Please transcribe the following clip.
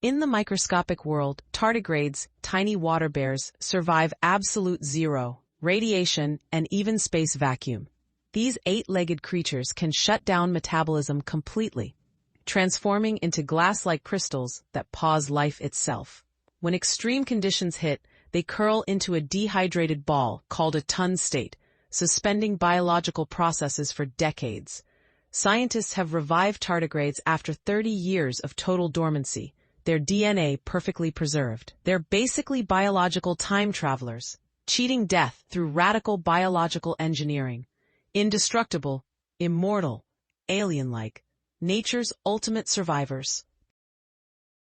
In the microscopic world, tardigrades, tiny water bears, survive absolute zero, radiation, and even space vacuum. These 8-legged creatures can shut down metabolism completely, transforming into glass-like crystals that pause life itself. When extreme conditions hit, they curl into a dehydrated ball called a ton state, suspending biological processes for decades. Scientists have revived tardigrades after 30 years of total dormancy, their DNA perfectly preserved. They're basically biological time travelers, cheating death through radical biological engineering. Indestructible, immortal, alien-like, nature's ultimate survivors.